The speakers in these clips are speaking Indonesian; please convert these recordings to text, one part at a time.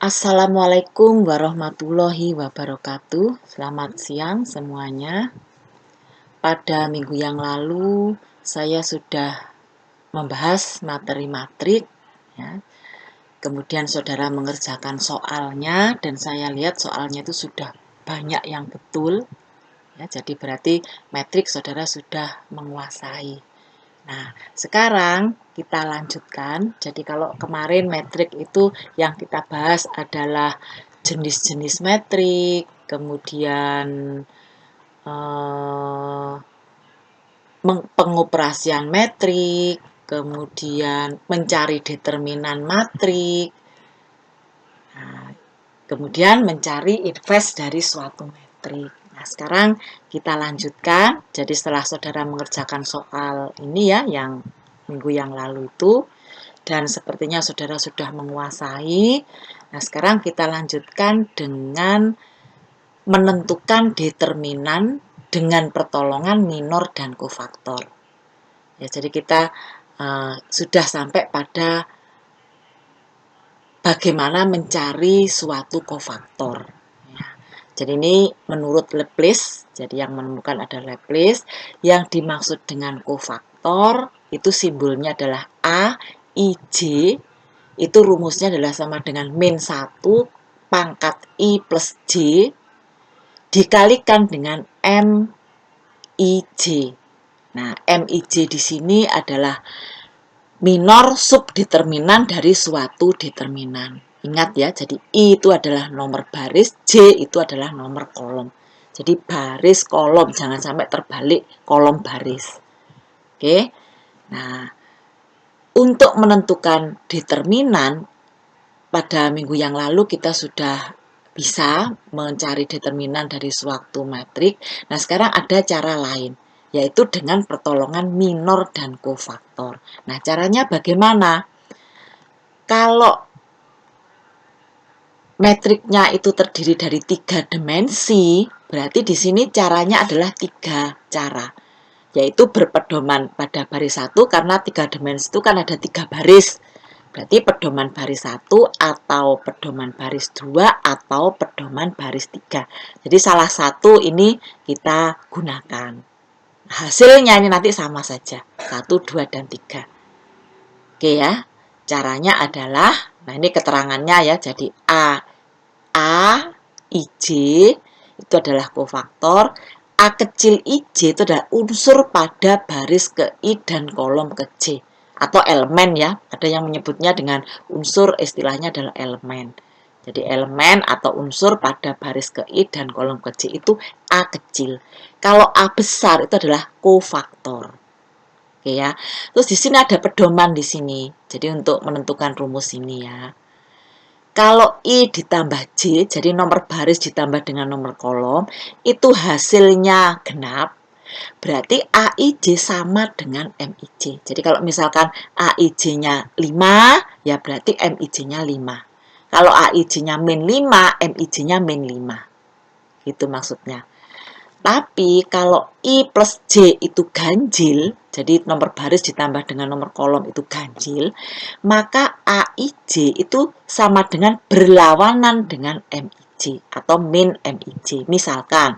Assalamualaikum warahmatullahi wabarakatuh. Selamat siang semuanya. Pada minggu yang lalu saya sudah membahas materi matrik ya. Kemudian saudara mengerjakan soalnya dan saya lihat soalnya itu sudah banyak yang betul ya. Jadi berarti metrik saudara sudah menguasai. Nah, sekarang kita lanjutkan. Jadi kalau kemarin metrik itu yang kita bahas adalah jenis-jenis metrik, kemudian pengoperasian metrik, kemudian mencari determinan matrik, nah, kemudian mencari inverse dari suatu metrik. Nah, sekarang kita lanjutkan. Jadi setelah saudara mengerjakan soal ini ya, yang minggu yang lalu itu, dan sepertinya saudara sudah menguasai. Nah, sekarang kita lanjutkan dengan menentukan determinan dengan pertolongan minor dan kofaktor. Ya, jadi kita sudah sampai pada bagaimana mencari suatu kofaktor. Ya, jadi ini menurut Laplace, jadi yang menemukan adalah Laplace. Yang dimaksud dengan kofaktor itu simbolnya adalah A, I, J. Itu rumusnya adalah sama dengan min 1 pangkat I plus J dikalikan dengan M, I, J. Nah, M, I, J di sini adalah minor subdeterminan dari suatu determinan. Ingat ya, jadi I itu adalah nomor baris, J itu adalah nomor kolom. Jadi baris kolom, jangan sampai terbalik kolom baris. Oke. Nah, untuk menentukan determinan pada minggu yang lalu kita sudah bisa mencari determinan dari suatu metrik. Nah, sekarang ada cara lain, yaitu dengan pertolongan minor dan kofaktor. Nah, caranya bagaimana? Kalau metriknya itu terdiri dari 3 dimensi, berarti di sini caranya adalah 3 cara, yaitu berpedoman pada baris 1, karena 3 dimensi itu kan ada 3 baris. Berarti pedoman baris 1 atau pedoman baris 2 atau pedoman baris 3. Jadi salah satu ini kita gunakan. Hasilnya ini nanti sama saja, 1, 2, dan 3. Oke ya, caranya adalah, nah ini keterangannya ya, jadi A, IJ itu adalah kofaktor, A kecil IJ itu adalah unsur pada baris ke I dan kolom ke J. Atau elemen ya, ada yang menyebutnya dengan unsur, istilahnya adalah elemen. Jadi elemen atau unsur pada baris ke I dan kolom ke J itu A kecil. Kalau A besar itu adalah kofaktor. Oke ya. Terus di sini ada pedoman di sini. Jadi untuk menentukan rumus ini ya. Kalau I ditambah J, jadi nomor baris ditambah dengan nomor kolom, itu hasilnya genap. Berarti AIJ sama dengan MIJ. Jadi kalau misalkan AIJ-nya 5, ya berarti MIJ-nya 5. Kalau AIJ-nya min 5, MIJ-nya min 5. Itu maksudnya. Tapi kalau I plus J itu ganjil, jadi nomor baris ditambah dengan nomor kolom itu ganjil, maka AIJ itu sama dengan berlawanan dengan MIJ atau min MIJ. Misalkan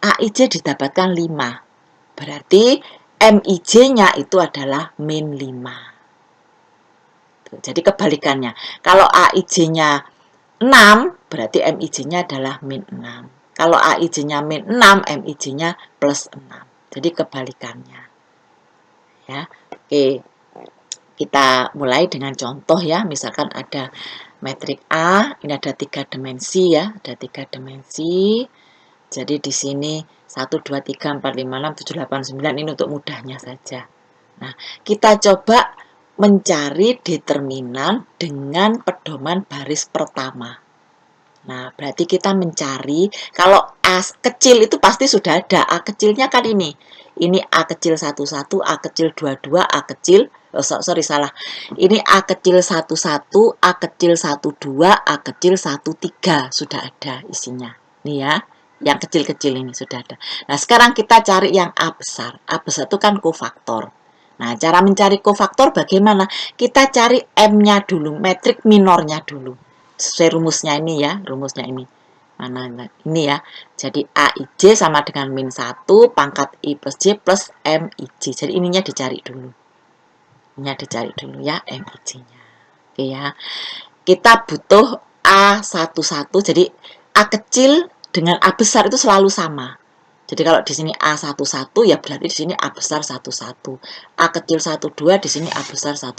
AIJ didapatkan 5, berarti MIJ-nya itu adalah min 5. Jadi kebalikannya. Kalau AIJ-nya 6, berarti MIJ-nya adalah min 6. Kalau AIJ-nya min 6, MIJ-nya plus 6. Jadi kebalikannya. Ya. Oke. Kita mulai dengan contoh ya. Misalkan ada metrik A, ini ada 3 dimensi ya. Ada 3 dimensi. Jadi di sini 1, 2, 3, 4, 5, 6, 7, 8, 9. Ini untuk mudahnya saja. Nah, kita coba mencari determinan dengan pedoman baris pertama. Nah, berarti kita mencari, kalau A kecil itu pasti sudah ada. A kecilnya kan ini. Ini A kecil 11, A kecil 22, A kecil, salah. Ini A kecil 11, A kecil 12, A kecil 13. Sudah ada isinya. Nih ya, yang kecil-kecil ini sudah ada. Nah, sekarang kita cari yang A besar. A besar itu kan kofaktor. Nah, cara mencari kofaktor bagaimana? Kita cari M-nya dulu, metrik minornya dulu. sesuai rumusnya ini ya, rumusnya ini. Mana ini ya. Jadi AIJ sama dengan min 1 pangkat I plus J plus MIJ. Jadi ininya dicari dulu. Ininya dicari dulu ya, MIJ-nya. Oke ya. Kita butuh A11. Jadi A kecil dengan A besar itu selalu sama. Jadi kalau di sini A11 ya berarti di sini A besar 11. A kecil 12 di sini A besar 12.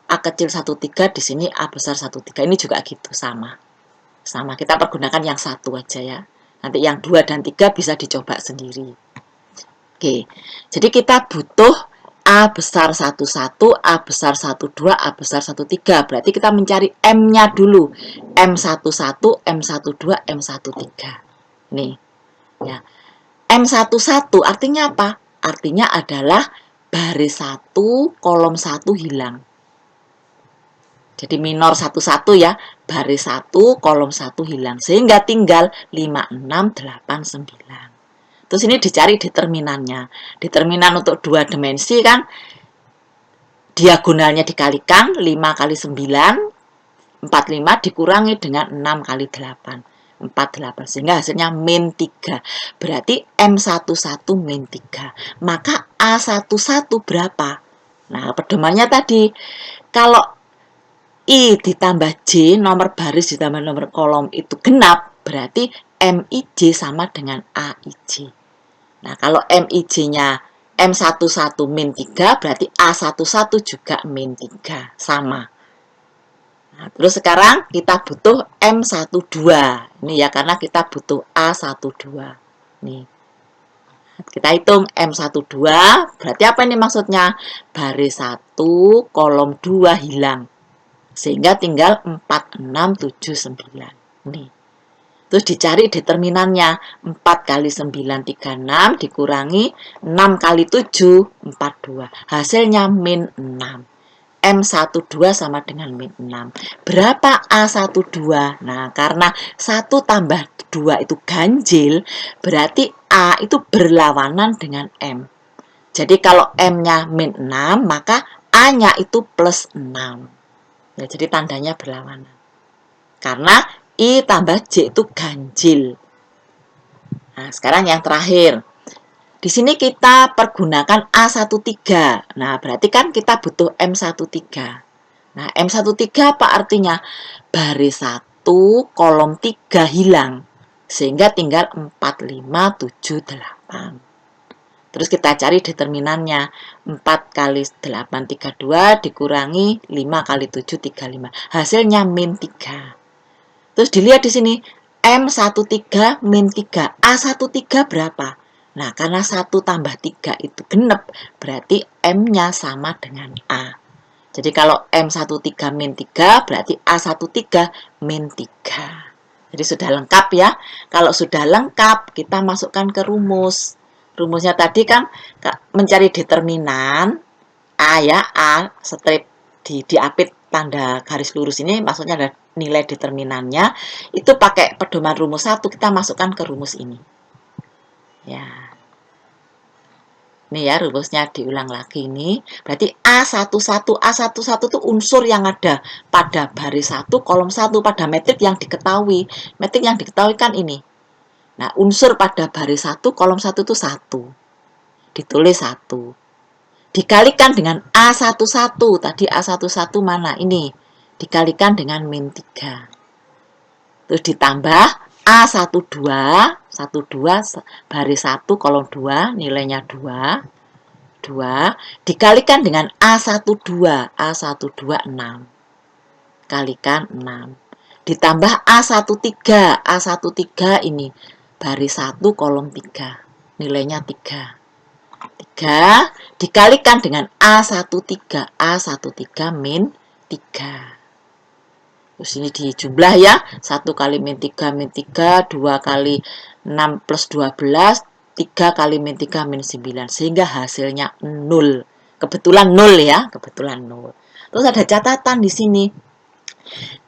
A kecil 13 di sini A besar 13. Ini juga gitu sama. Sama, kita pergunakan yang satu aja ya. Nanti yang 2 dan 3 bisa dicoba sendiri. Oke. Jadi kita butuh A besar 11, A besar 12, A besar 13. Berarti kita mencari M-nya dulu. M11, M12, M13. Nih. Ya. M11 artinya apa? Artinya adalah baris 1, kolom 1 hilang. Jadi minor 11 ya, baris 1, kolom 1 hilang. Sehingga tinggal 5, 6, 8, 9. Terus ini dicari determinannya. Determinan untuk 2 dimensi kan, diagonalnya dikalikan, 5 kali 9, 45 dikurangi dengan 6 kali 8. 48, sehingga hasilnya min 3. Berarti M11 min 3. Maka A11 berapa? Nah, pedomannya tadi, kalau I ditambah J, nomor baris ditambah nomor kolom itu genap, berarti MIJ sama dengan AIJ. Nah, kalau MIJ-nya M11 min 3, berarti A11 juga min 3, sama. Nah, terus sekarang kita butuh M12. Ini ya, karena kita butuh A12. Nih. Kita hitung M12, berarti apa ini maksudnya? Baris 1, kolom 2 hilang. Sehingga tinggal 4, 6, 7, 9. Nih. Terus dicari determinannya. 4 kali 9, 36 dikurangi 6 kali 7, 42. Hasilnya min 6. M12 sama dengan min 6. Berapa A12? Nah, karena 1 tambah 2 itu ganjil, berarti A itu berlawanan dengan M. Jadi kalau M-nya min 6, maka A-nya itu plus 6. Ya, jadi tandanya berlawanan. Karena I tambah J itu ganjil. Nah, sekarang yang terakhir. Di sini kita pergunakan A13. Nah, berarti kan kita butuh M13. Nah, M13 apa artinya? Baris 1, kolom 3 hilang. Sehingga tinggal 4, 5, 7, 8. Terus kita cari determinannya. 4 kali 8, 32 dikurangi 5 kali 7, 35. Hasilnya min 3. Terus dilihat di sini. M13 min 3. A13 berapa? Nah, karena 1 tambah 3 itu genep. Berarti M-nya sama dengan A. Jadi kalau M13 min 3, berarti A13 min 3. Jadi sudah lengkap ya. Kalau sudah lengkap, kita masukkan ke rumus. Rumusnya tadi kan mencari determinan A ya, A strip diapit tanda garis lurus ini maksudnya ada nilai determinannya. Itu pakai pedoman rumus 1 kita masukkan ke rumus ini. Ya. Ini ya rumusnya diulang lagi ini. Berarti A11 itu unsur yang ada pada baris 1, kolom 1 pada metrik yang diketahui. Metrik yang diketahui kan ini. Nah, unsur pada baris 1, kolom 1 itu 1. Ditulis 1. Dikalikan dengan A11. Tadi A11 mana? Ini. Dikalikan dengan min 3. Terus ditambah A12. 12 baris 1, kolom 2. Nilainya 2. 2. Dikalikan dengan A12. A12 6. Kalikan 6. Ditambah A13. A13 ini. Baris 1, kolom 3. Nilainya 3. 3 dikalikan dengan A13. A13 min 3. Terus ini dijumlah ya. 1 kali min 3 min 3. 2 kali 6 plus 12. 3 kali min 3 min 9. Sehingga hasilnya 0. Kebetulan 0 ya. Kebetulan 0. Terus ada catatan di sini.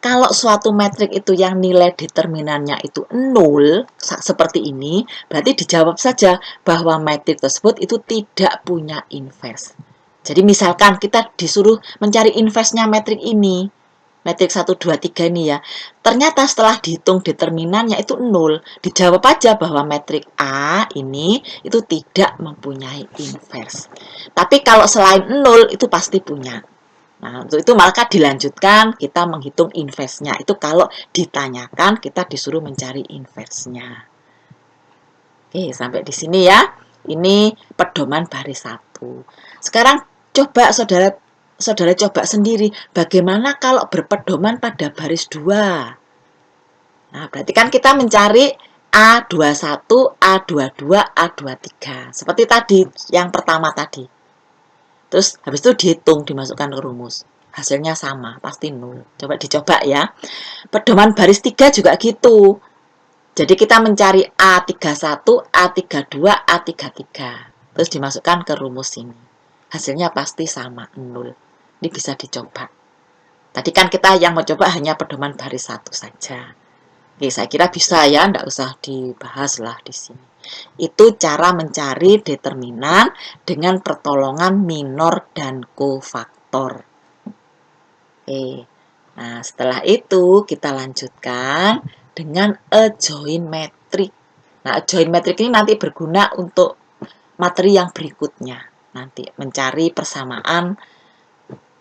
Kalau suatu metrik itu yang nilai determinannya itu 0, seperti ini, berarti dijawab saja bahwa metrik tersebut itu tidak punya inverse. Jadi misalkan kita disuruh mencari inverse-nya metrik ini. Metrik 1, 2, 3 ini ya. Ternyata setelah dihitung determinannya itu 0. Dijawab aja bahwa metrik A ini itu tidak mempunyai invers. Tapi kalau selain 0 itu pasti punya. Nah, untuk itu maka dilanjutkan kita menghitung inversnya. Itu kalau ditanyakan kita disuruh mencari inversnya. Oke, sampai di sini ya. Ini pedoman baris 1. Sekarang coba saudara coba sendiri bagaimana kalau berpedoman pada baris 2. Nah, berarti kan kita mencari A21, A22, A23. Seperti tadi, yang pertama tadi. Terus habis itu dihitung, dimasukkan ke rumus. Hasilnya sama, pasti 0. Coba dicoba ya. Pedoman baris 3 juga gitu. Jadi kita mencari A31, A32, A33. Terus dimasukkan ke rumus ini. Hasilnya pasti sama, 0. Ini bisa dicoba. Tadi kan kita yang mau coba hanya pedoman baris 1 saja. Oke, saya kira bisa ya, enggak usah dibahas lah di sini. Itu cara mencari determinan dengan pertolongan minor dan kofaktor. Oke, nah setelah itu kita lanjutkan dengan adjoint metric. Nah, adjoint metric ini nanti berguna untuk materi yang berikutnya. Nanti mencari persamaan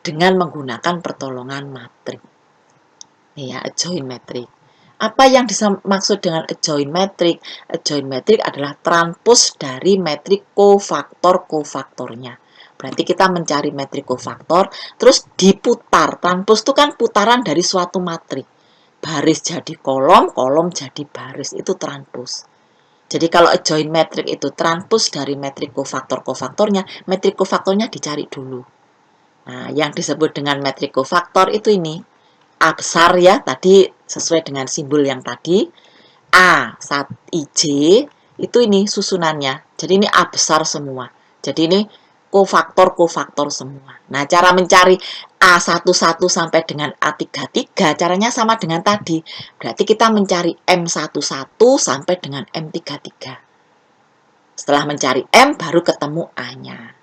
dengan menggunakan pertolongan matrik. Ini ya, adjoint metric. Apa yang dimaksud dengan adjoint metric? Adjoint metric adalah transpose dari metrik kofaktor-kofaktornya. Berarti kita mencari metrik kofaktor, terus diputar. Transpose itu kan putaran dari suatu matrik. Baris jadi kolom, kolom jadi baris. Itu transpose. Jadi kalau adjoint metric itu transpose dari metrik kofaktor-kofaktornya, metrik kofaktornya dicari dulu. Nah, yang disebut dengan metrik kofaktor itu ini. A besar ya, tadi sesuai dengan simbol yang tadi. A, IJ, itu ini susunannya. Jadi ini A besar semua. Jadi ini kofaktor-kofaktor semua. Nah, cara mencari A11 sampai dengan A33, caranya sama dengan tadi. Berarti kita mencari M11 sampai dengan M33. Setelah mencari M, baru ketemu A-nya.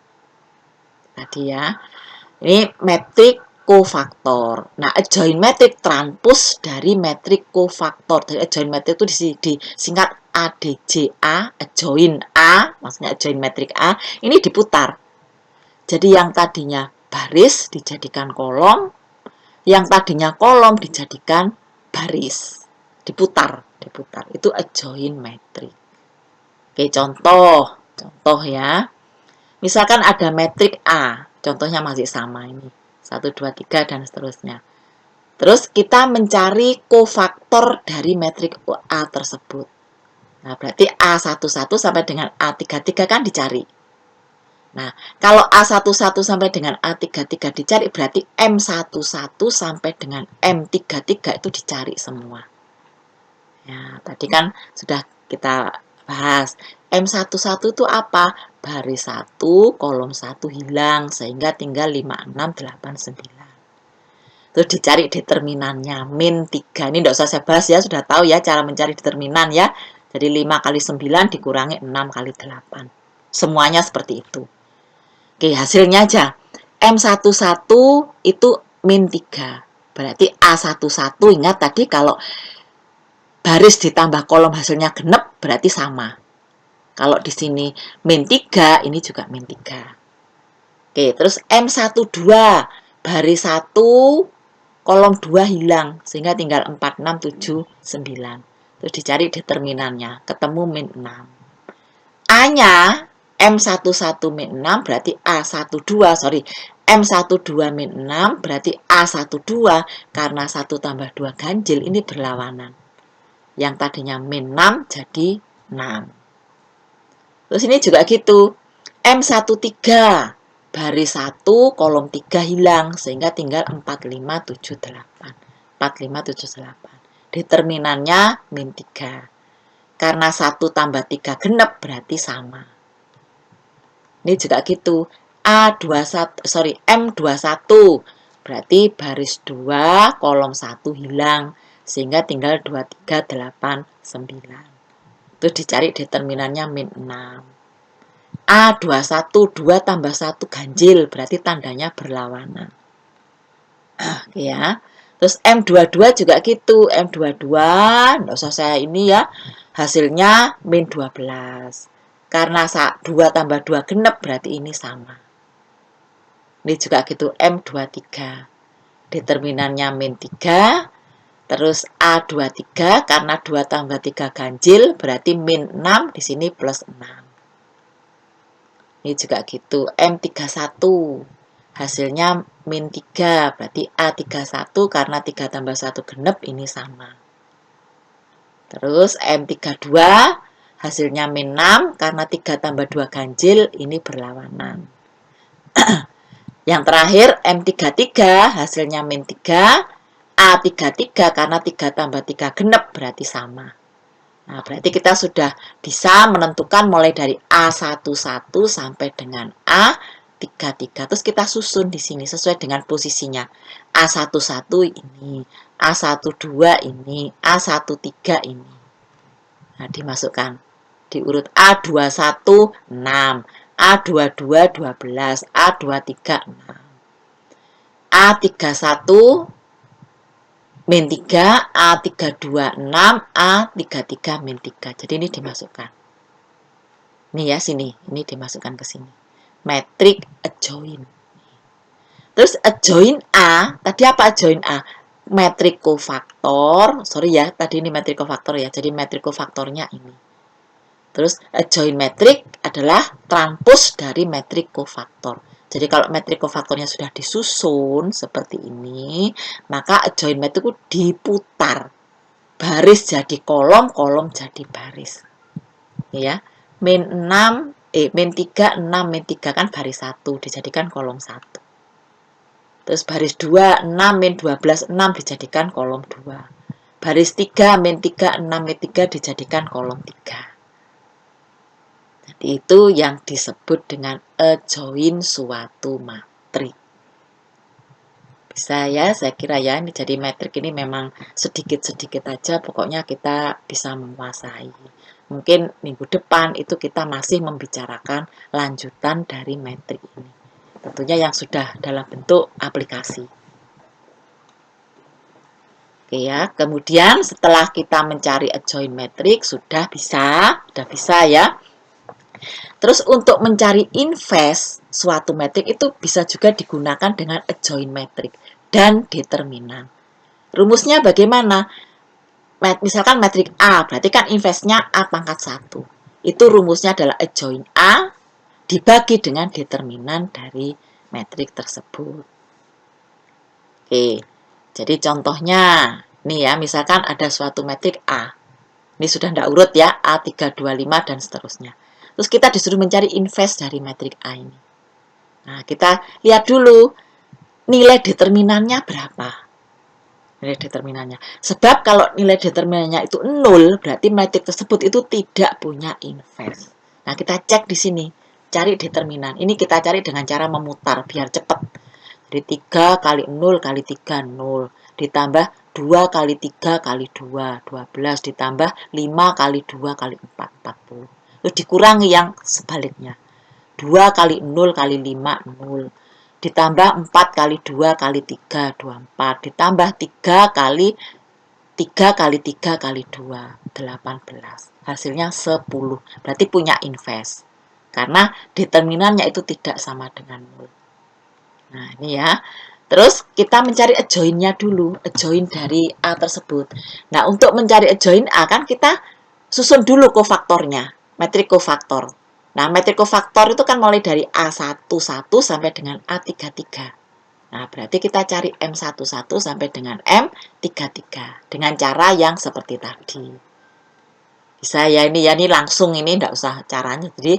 Tadi ya. Ini metrik kofaktor. Nah, adjoint metric transpose dari metrik kofaktor. Jadi adjoint metric itu disingkat ADJA, adjoint A, maksudnya adjoint metric A, ini diputar. Jadi yang tadinya baris dijadikan kolom, yang tadinya kolom dijadikan baris. Diputar. Itu adjoint metric. Oke, contoh ya. Misalkan ada metrik A, contohnya masih sama ini. 1, 2, 3, dan seterusnya. Terus kita mencari kofaktor dari metrik A tersebut. Nah, berarti A11 sampai dengan A33 kan dicari. Nah, kalau A11 sampai dengan A33 dicari, berarti M11 sampai dengan M33 itu dicari semua. Ya, tadi kan sudah kita bahas. M11 itu apa? Baris 1, kolom 1 hilang, sehingga tinggal 5, 6, 8, 9. Terus dicari determinannya, min 3. Ini tidak usah saya bahas ya, sudah tahu ya cara mencari determinan ya. Jadi 5 kali 9 dikurangi 6 kali 8. Semuanya seperti itu. Oke, hasilnya aja. M11 itu min 3. Berarti A11, ingat tadi kalau baris ditambah kolom hasilnya genep, berarti sama. Kalau di sini min 3, ini juga min 3. Oke, terus M12, baris 1, kolom 2 hilang, sehingga tinggal 4, 6, 7, 9. Terus dicari determinannya, ketemu min 6. A-nya, M11 min 6, berarti M12 min 6, berarti A12, karena 1 tambah 2 ganjil, ini berlawanan. Yang tadinya min 6 jadi 6. Terus ini juga gitu. M13 baris 1 kolom 3 hilang sehingga tinggal 4, 5, 7, 8. 4, 5, 7, 8. Determinannya min 3. Karena 1 tambah 3 genep berarti sama. Ini juga gitu. M21 berarti baris 2 kolom 1 hilang sehingga tinggal 2, 3, 8, 9. Itu dicari determinannya min 6. A21, 2 tambah 1 ganjil, berarti tandanya berlawanan. Ya. Terus M22 juga gitu, M22, nggak usah saya ini ya, hasilnya min 12. Karena 2 tambah 2 genep, berarti ini sama. Ini juga gitu, M23. Determinannya min 3, terus A23, karena 2 tambah 3 ganjil, berarti min 6, di sini plus 6. Ini juga gitu, M31. Hasilnya min 3, berarti A31 karena 3 tambah 1 genep, ini sama. Terus M32, hasilnya min 6, karena 3 tambah 2 ganjil, ini berlawanan. Yang terakhir, M33, hasilnya min 3, A33 karena 3 tambah 3 genep, berarti sama. Nah, berarti kita sudah bisa menentukan mulai dari A11 sampai dengan A33. Terus kita susun di sini sesuai dengan posisinya. A11 ini, A12 ini, A13 ini. Nah, dimasukkan. Diurut A21 6, A22 12, A23 6. A31 min 3, A32 6, A33 min 3. Jadi ini dimasukkan. Ini ya sini, ini dimasukkan ke sini. Metrik adjoin. Terus adjoin A, tadi apa adjoin A? Metrik kofaktor, sorry ya, tadi ini metrik kofaktor ya. Jadi metrik kofaktornya ini. Terus adjoin metrik adalah transpos dari metrik kofaktor. Jadi kalau metrik kofaktornya sudah disusun seperti ini, maka adjoin metrik itu diputar. Baris jadi kolom, kolom jadi baris. Ya. Min 6, min 3, 6, min 3 kan baris 1, dijadikan kolom 1. Terus baris 2, 6, min 12, 6 dijadikan kolom 2. Baris 3, min 3, 6, min 3 dijadikan kolom 3. Jadi itu yang disebut dengan adjoin suatu matrik. Bisa ya, saya kira ya, ini jadi metrik ini memang sedikit-sedikit aja, pokoknya kita bisa menguasai. Mungkin minggu depan itu kita masih membicarakan lanjutan dari metrik ini. Tentunya yang sudah dalam bentuk aplikasi. Oke ya, kemudian setelah kita mencari adjoin metrik, sudah bisa ya. Terus untuk mencari inverse suatu metrik itu bisa juga digunakan dengan adjoin metrik dan determinan. Rumusnya bagaimana? Misalkan metrik A, berarti kan inverse-nya A pangkat 1. Itu rumusnya adalah adjoin A dibagi dengan determinan dari metrik tersebut. Oke, jadi contohnya, nih ya, misalkan ada suatu metrik A. Ini sudah tidak urut ya, A325 dan seterusnya. Terus kita disuruh mencari inverse dari metrik A ini. Nah, kita lihat dulu nilai determinannya berapa. Nilai determinannya. Sebab kalau nilai determinannya itu 0, berarti metrik tersebut itu tidak punya inverse. Nah, kita cek di sini. Cari determinan. Ini kita cari dengan cara memutar biar cepat. Jadi 3 kali 0 kali 3, 0. Ditambah 2 kali 3 kali 2, 12. Ditambah 5 kali 2 kali 4, 40. Terus dikurangi yang sebaliknya. 2 kali 0 kali 5, 0. Ditambah 4 kali 2 kali 3, 24. Ditambah 3 kali 3 kali 3 kali 2, 18. Hasilnya 10. Berarti punya inverse. Karena determinannya itu tidak sama dengan 0. Nah, ini ya. Terus kita mencari adjoin-nya dulu. Adjoin dari A tersebut. Nah, untuk mencari adjoin A kan kita susun dulu kofaktornya. Metrik kofaktor. Nah, metrik kofaktor itu kan mulai dari A11 sampai dengan A33. Nah, berarti kita cari M11 sampai dengan M33. Dengan cara yang seperti tadi. Bisa ya ini langsung ini enggak usah caranya. Jadi,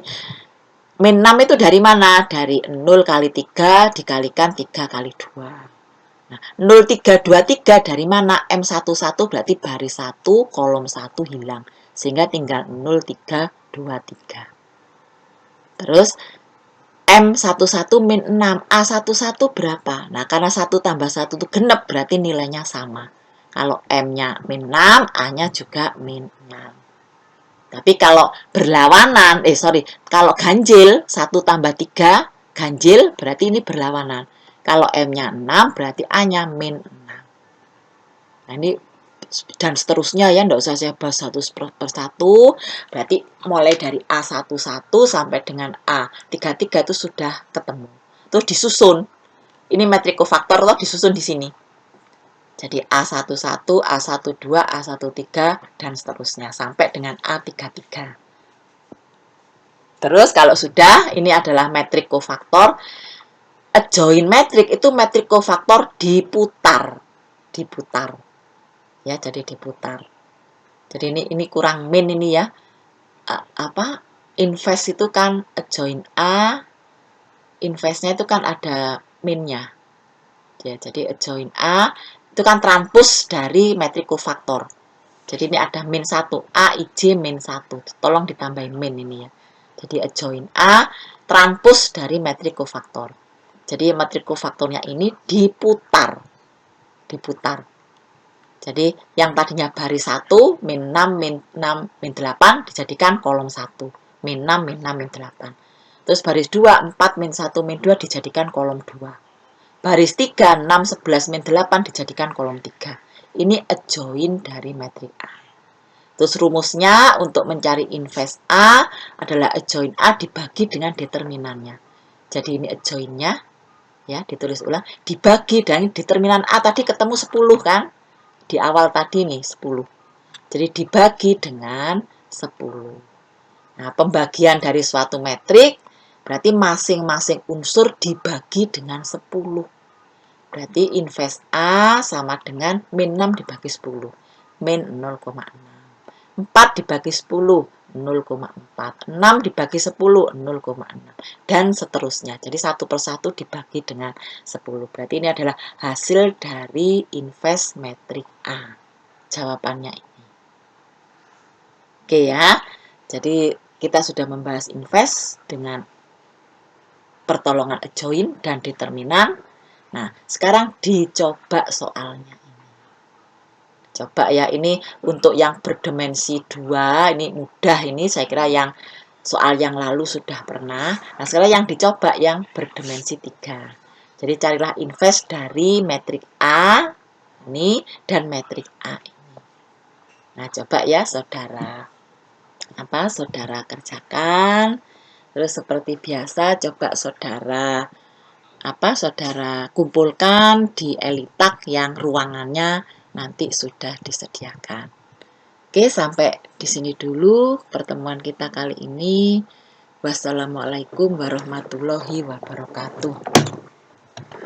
min 6 itu dari mana? Dari 0 kali 3 dikalikan 3 kali 2. Nah, 0323 dari mana? M11 berarti baris 1, kolom 1 hilang. Sehingga tinggal 0323. Terus M11 min 6. A11 berapa? Nah, karena 1 tambah 1 itu genep, berarti nilainya sama. Kalau M-nya min 6, A-nya juga min 6. Tapi kalau berlawanan, kalau ganjil, 1 tambah 3, ganjil, berarti ini berlawanan. Kalau M-nya 6, berarti A-nya min 6. Nah, ini dan seterusnya ya, enggak usah saya bahas satu persatu. Berarti mulai dari A11 sampai dengan A33 itu sudah ketemu. Terus disusun. Ini metrik kofaktor loh, disusun di sini. Jadi A11, A12, A13 dan seterusnya sampai dengan A33. Terus kalau sudah, ini adalah metrik kofaktor. Adjoint metrik itu metrik kofaktor diputar. Ya, jadi diputar. Jadi ini kurang min ini ya. Invest itu kan adjoint A, investnya itu kan ada minnya. Ya, jadi adjoint A itu kan transpose dari metrik kofaktor. Jadi ini ada min 1, A, IJ, min 1. Tolong ditambahin min ini ya. Jadi adjoint A, transpose dari metrik kofaktor. Jadi metrik kofaktornya ini diputar. Jadi yang tadinya baris 1, min 6, min 6, min 8 dijadikan kolom 1. Min 6, min 6, min 8. Terus baris 2, 4, min 1, min 2 dijadikan kolom 2. Baris 3, 6, 11, min 8 dijadikan kolom 3. Ini adjoint dari metrik A. Terus rumusnya untuk mencari invest A adalah adjoint A dibagi dengan determinannya. Jadi ini adjointnya, ya ditulis ulang, dibagi dan determinan A tadi ketemu 10 kan? Di awal tadi nih 10. Jadi dibagi dengan 10. Nah, pembagian dari suatu metrik berarti masing-masing unsur dibagi dengan 10. Berarti invest A sama dengan min 6 dibagi 10. Min 0,6. 4 dibagi 10, 0,4. 6 dibagi 10, 0,6. Dan seterusnya. Jadi satu persatu dibagi dengan 10. Berarti ini adalah hasil dari invest metrik A. Jawabannya ini. Oke ya. Jadi kita sudah membahas invest dengan pertolongan adjoint dan determinan. Nah, sekarang dicoba soalnya. Coba ya, ini untuk yang berdimensi 2, ini mudah, ini saya kira yang soal yang lalu sudah pernah. Nah, sekarang yang dicoba yang berdimensi 3. Jadi carilah invest dari metrik A ini dan metrik A ini. Nah, coba ya saudara. Saudara kerjakan. Terus seperti biasa coba saudara kumpulkan di Elitak yang ruangannya nanti sudah disediakan. Oke, sampai di sini dulu pertemuan kita kali ini. Wassalamualaikum warahmatullahi wabarakatuh.